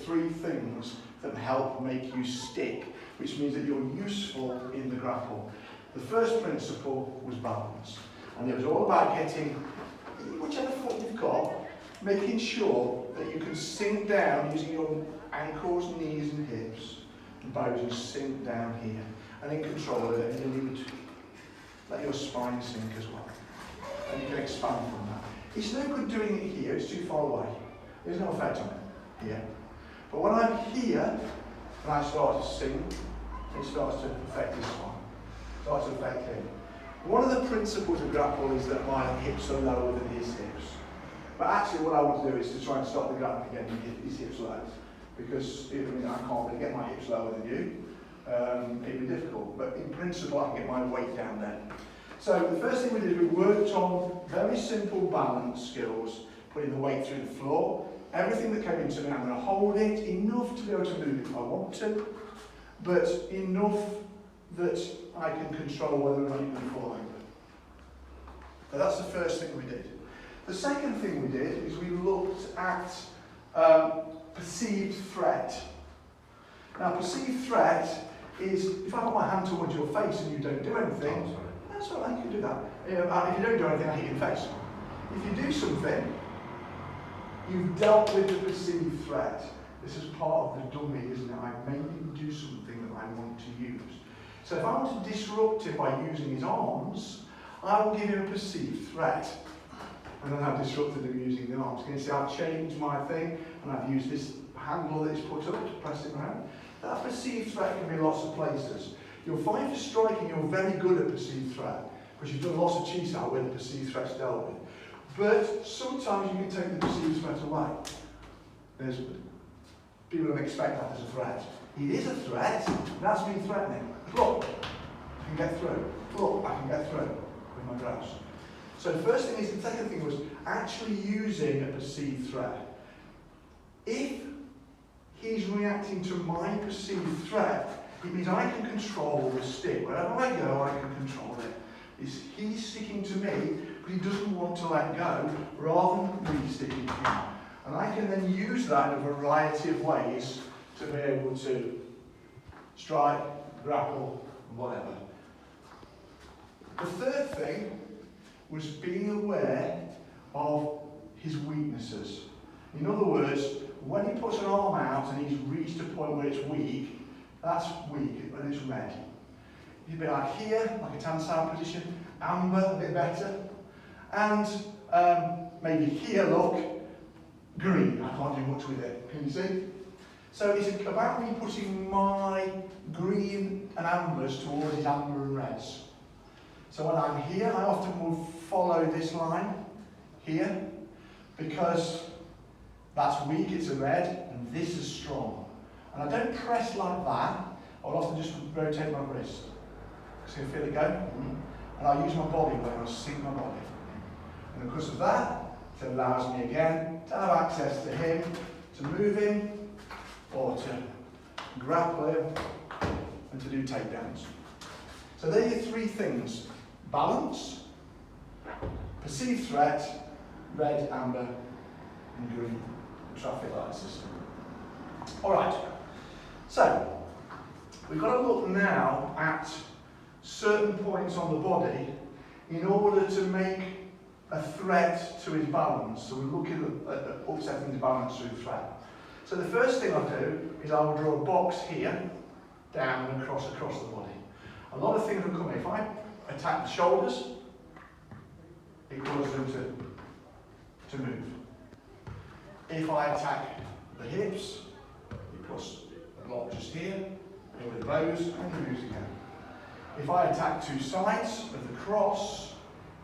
3 things that help make you stick, which means that you're useful in the grapple. The first principle was balance, and it was all about getting, whichever foot you've got, making sure that you can sink down using your ankles, knees and hips, and bows, and sink down here, and in control of it, and you need to let your spine sink as well, and you can expand from that. It's no good doing it here, it's too far away. There's no effect on it here. But when I'm here, and I start to sink, it starts to affect this one. Starts to affect him. One of the principles of grapple is that my hips are lower than his hips. But actually what I want to do is to try and stop the grappling again and his hips low. Because I can't really get my hips lower than you. It'd be difficult. But in principle I can get my weight down there. So the first thing we did, we worked on very simple balance skills, putting the weight through the floor. Everything that came into me, I'm going to hold it enough to be able to move if I want to, but enough that I can control whether or not you're going to fall over. So that's the first thing we did. The second thing we did is we looked at perceived threat. Now, perceived threat is if I put my hand towards your face and you don't do anything, that's all right, you can do that. If you don't do anything, I hit you in the face. If you do something, you've dealt with the perceived threat. This is part of the dummy, isn't it? I made him do something that I want to use. So if I want to disrupt it by using his arms, I will give him a perceived threat. And then I've disrupted him using the arms. Can you see I've changed my thing and I've used this handle that is put up to press it around? That perceived threat can be lots of places. You'll find for striking you're very good at perceived threat because you've done lots of chisao where the perceived threat's dealt with. But sometimes you can take the perceived threat away. There's people don't expect that as a threat. It is a threat, that's me threatening. Look, I can get through. Look, I can get through with my grabs. So the first thing is, the second thing was actually using a perceived threat. If he's reacting to my perceived threat, it means I can control the stick. Wherever I go, I can control it. He's sticking to me, but he doesn't want to let go, rather than me sticking to him. And I can then use that in a variety of ways to be able to strike, grapple, whatever. The third thing was being aware of his weaknesses. In other words, when he puts an arm out and he's reached a point where it's weak, that's weak, when it's red. You'd be like here, like a tan sound position, amber, a bit better, and maybe here, look, green. I can't do much with it, can you see? So it's about me putting my green and ambers towards his amber and reds. So when I'm here, I often will follow this line here, because that's weak, it's a red, and this is strong. And I don't press like that, I'll often just rotate my wrist. So you feel it go? And I'll use my body when I sink my body. And because of that, it allows me again to have access to him, to move him, or to grapple him, and to do takedowns. So there are your 3 things. Balance, perceived threat, red, amber, and green. The traffic light system. Alright, so we've got to look now at certain points on the body in order to make a threat to his balance. So we're looking at upsetting his balance through threat. So the first thing I'll do is I will draw a box here, down and across the body. A lot of things will come in. If I attack the shoulders, it causes them to move. If I attack the hips, it puts a block just here, over the bows, and he moves again. If I attack 2 sides of the cross,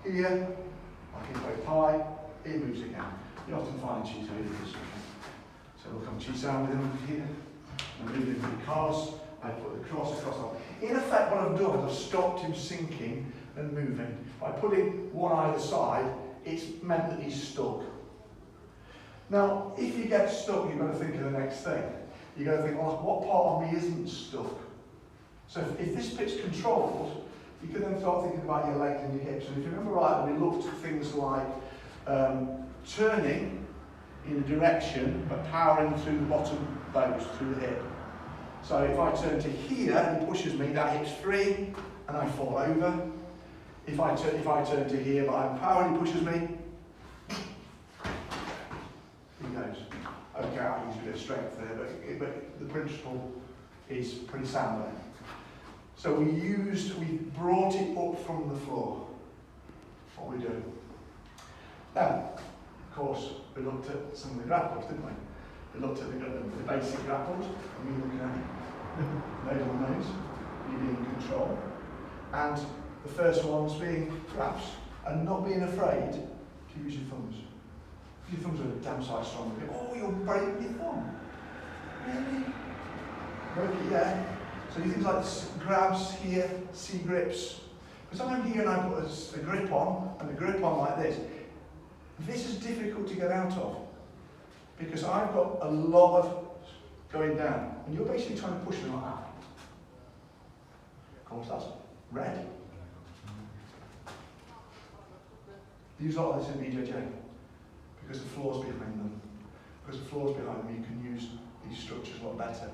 here, like in both high, it moves again. You often find Chiso this. So look, I'm Chiso with him here, and moving because I put the cross across. In effect, what I've done is I've stopped him sinking and moving. By putting one either side, it's meant that he's stuck. Now, if you get stuck, you've got to think of the next thing. You've got to think, well, what part of me isn't stuck? So if this bit's controlled, you can then start thinking about your legs and your hips. And if you remember right, we looked at things like turning in a direction, but powering through the bottom those through the hip. So if I turn to here and he pushes me, that hip's free and I fall over. If I turn to here but I'm power and he pushes me, he goes. Okay, I use a bit of strength there, but the principle is pretty sound there. So we brought it up from the floor, what we do. Now, of course, we looked at some of the grapples, didn't we? We looked at the basic grapples, and we looked at those on those, you being in control. And the first one's being grabs, and not being afraid to use your thumbs. Your thumbs are damn size strong. Oh, you'll break your thumb. Really? Broke it, yeah. So you things like grabs here, C-grips. Because I'm here and I put a grip on, and the grip on like this. This is difficult to get out of. Because I've got a lot of going down. And you're basically trying to push me like that. Of course, that's red. Use a lot of this in BJJ. Because the floor's behind them. Because the floor's behind them, you can use these structures a lot better.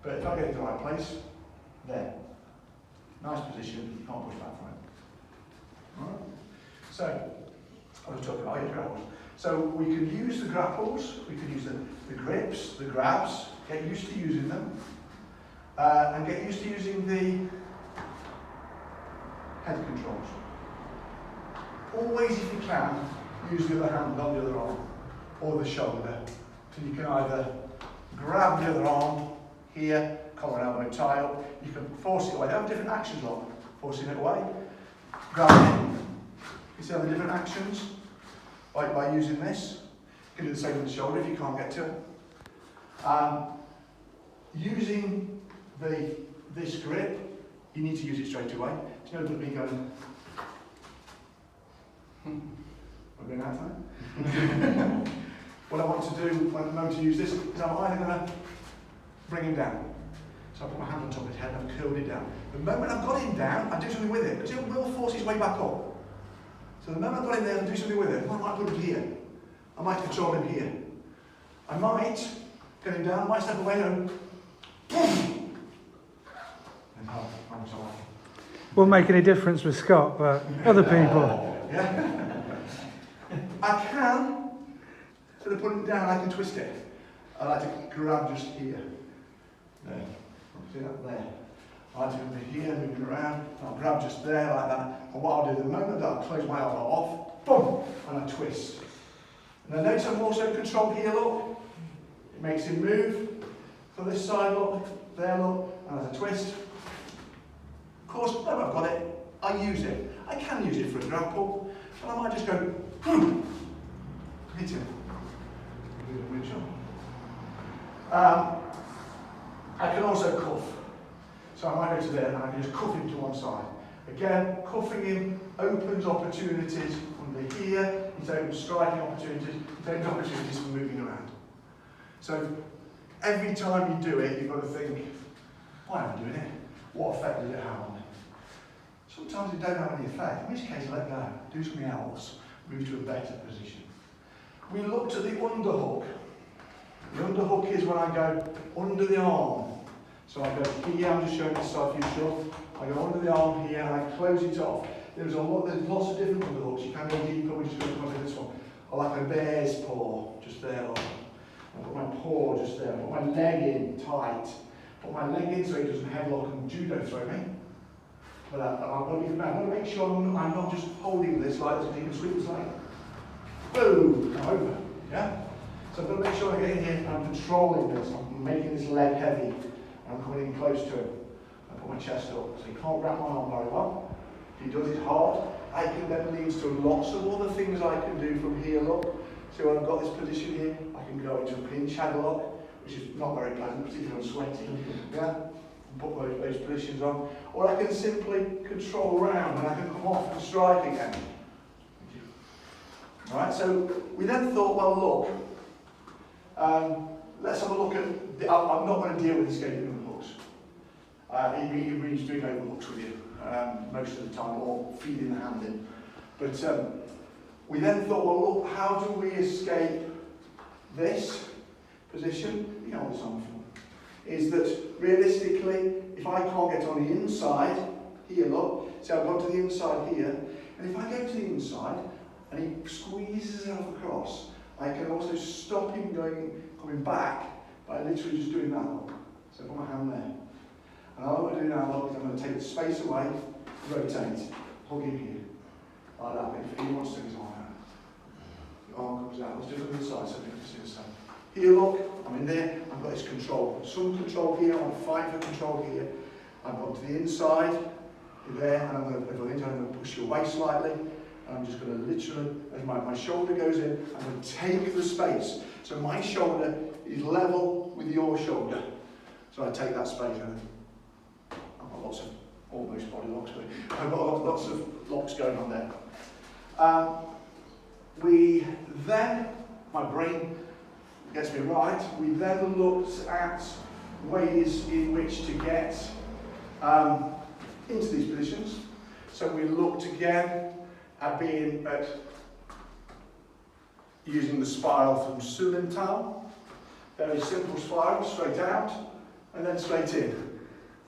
But if I get in the right place, there. Nice position, you can't push back from it. Alright? So, I was talking about your grapples. So we can use the grapples, we can use the grips, the grabs, get used to using them, and get used to using the head controls. Always, if you can, use the other hand on the other arm, or the shoulder. So you can either grab the other arm, here, collar and elbow tie up, you can force it away. They have different actions on forcing it away, grabbing it. You see how the different actions? By using this. You can do the same with the shoulder if you can't get to it. Using this grip, you need to use it straight away. It's no good me going, we're going out time. What I want to do when I know to use this is I'm either going to bring him down. So I put my hand on top of his head and I've curled it down. The moment I've got him down, I do something with it. Because it will force his way back up. So the moment I've got him there and do something with it, I might put him here. I might control him here. I might get him down, I might step away and boom! And I'm sorry. Won't make any difference with Scott, but other people. Yeah. I can, instead of putting it down, I can twist it. I like to grab just here. There. See that? There. I like to move here, moving around. I'll grab just there like that. And what I'll do the moment that I'll close my elbow off, boom, and I twist. And then notice I'm also in control here, look. It makes him move. For this side, look. There, look. And as I twist. Of course, when I've got it, I use it. I can use it for a grapple. And I might just go, boom, hit him. Wing Chun. I can also cuff. So I might go to there and I can just cuff him to one side. Again, cuffing him opens opportunities under here, it opens striking opportunities, it opens opportunities for moving around. So every time you do it, you've got to think, why am I doing it? What effect does it have on me? Sometimes it don't have any effect, in which case let go, do something else, move to a better position. We looked at the underhook. The underhook is when I go under the arm. So I go here, I'm just showing this side for you, sure. I go under the arm here and I close it off. There's lots of different underhooks. You can go deeper, we're just going to come to this one. I like a bear's paw, just there. Look. I put my paw just there, put my leg in tight. Put my leg in so he doesn't headlock and judo throw me. But I've got to make sure I'm not just holding this like this, because you can sweep this like, boom, I'm over. Yeah? So I've got to make sure I get in here and I'm controlling this. I'm making this leg heavy. I'm coming in close to him. I put my chest up, so he can't wrap my arm very well. If he does it hard, I can then lead to lots of other things I can do from here, look. So when I've got this position here, I can go into a pinch headlock, which is not very pleasant, particularly when I'm sweating. Yeah? And put those positions on. Or I can simply control around and I can come off and strike again. Alright, so we then thought, well look, let's have a look at, I'm not going to deal with escaping overhooks. He means doing overhooks with you most of the time, or feeding the hand in. But we then thought, well look, how do we escape this? position, you can hold this on for, is that realistically, if I can't get on the inside, here look, so I've gone to the inside here, and if I go to the inside, and he squeezes himself across, I can also stop him coming back by literally just doing that look. So put my hand there. And all I'm going to do now, look, is I'm going to take the space away, rotate, hug him here. Like that, if he wants to, his arm out. The arm comes out. Let's do it from the side so we can see the same. Here, look, I'm in there, I've got this control. Some control here, I'm fighting for control here. I've got to the inside, there, and I'm going to push you away slightly. And I'm just going to literally, as my shoulder goes in, I'm going to take the space. So my shoulder is level with your shoulder. So I take that space and I've got lots of almost body locks, but I've got lots of locks going on there. We then, my brain gets me right, we then looked at ways in which to get into these positions. So we looked again at using the spiral from Sulintal. Very simple spiral, straight out and then straight in.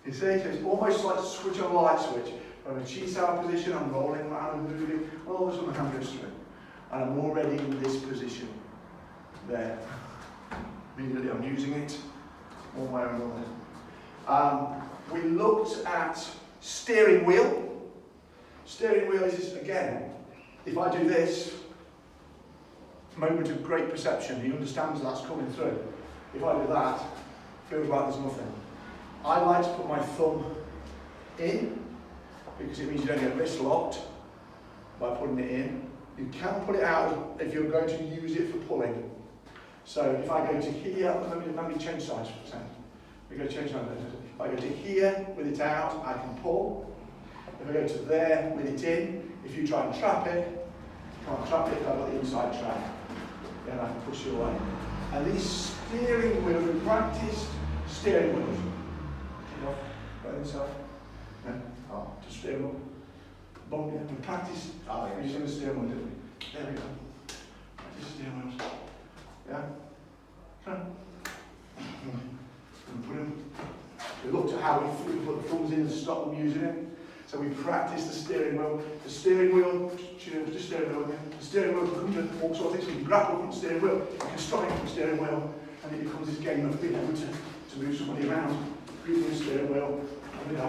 You see, so it's almost like to switch on a light switch. From a Chi-Sao position, I'm rolling around and moving, all of a sudden the hand goes through. And I'm already in this position. There. Immediately I'm using it, one way or another. We looked at steering wheel. Steering wheel is, again, if I do this, moment of great perception, he understands that's coming through. If I do that, feels like there's nothing. I like to put my thumb in, because it means you don't get wrist locked by putting it in. You can put it out if you're going to use it for pulling. So if I go to here, let me change size for a second. We go change size. If I go to here with it out, I can pull. If I go to there with it in, if you try and trap it, you can't trap it, I've got the inside trap. Then I can push you away. And these steering wheels, we practiced steering wheels. Right inside. Yeah. Oh, just steering wheel. Bump, yeah. We practiced using the steering wheel, didn't we? There we go. Practice steering wheels. Yeah. And put them. We looked at how we put the thumbs in and stop them using it. So we practiced the steering wheel. The steering wheel, the steering wheel. The steering wheel can come to all sorts of things. You can grapple from the steering wheel. You can strike from the steering wheel, and it becomes this game of being able to move somebody around using the steering wheel. And it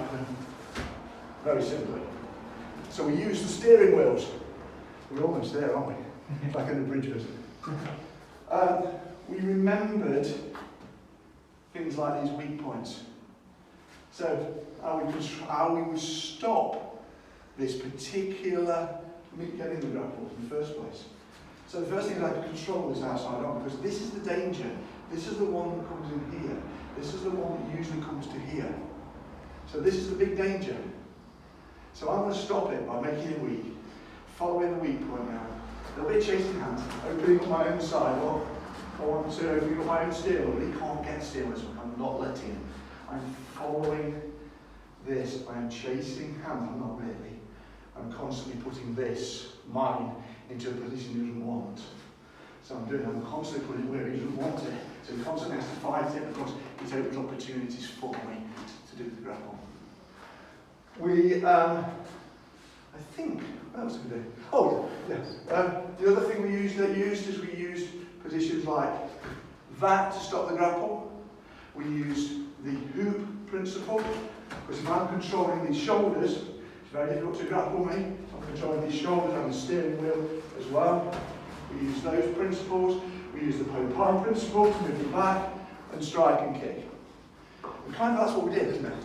very simply. So we use the steering wheels. We're almost there, aren't we? Back in the bridge bit. We remembered things like these weak points. So how we would stop this particular getting the grapple in the first place. So the first thing is I can control this outside arm, because this is the danger. This is the one that comes in here. This is the one that usually comes to here. So this is the big danger. So I'm going to stop it by making it weak, following the weak point now. A little bit of chasing hand, opening up my own side, or I want to open up my own steering wheel. He can't get steering wheel, so I'm not letting him. I'm following this. I am chasing hand, I'm not really. I'm constantly putting this, mine, into a position he doesn't want. So I'm constantly putting it where he doesn't want it. So he constantly has to fight it, because it opens opportunities for me to do the grapple. I think, what else did we do? Oh, yeah. The other thing we used is we used positions like that to stop the grapple. We used the hoop principle, because if I'm controlling these shoulders, it's very difficult to grapple me. I'm controlling these shoulders and the steering wheel as well. We use those principles. We use the po-pie principle to move them back and strike and kick. And kind of that's what we did, isn't it?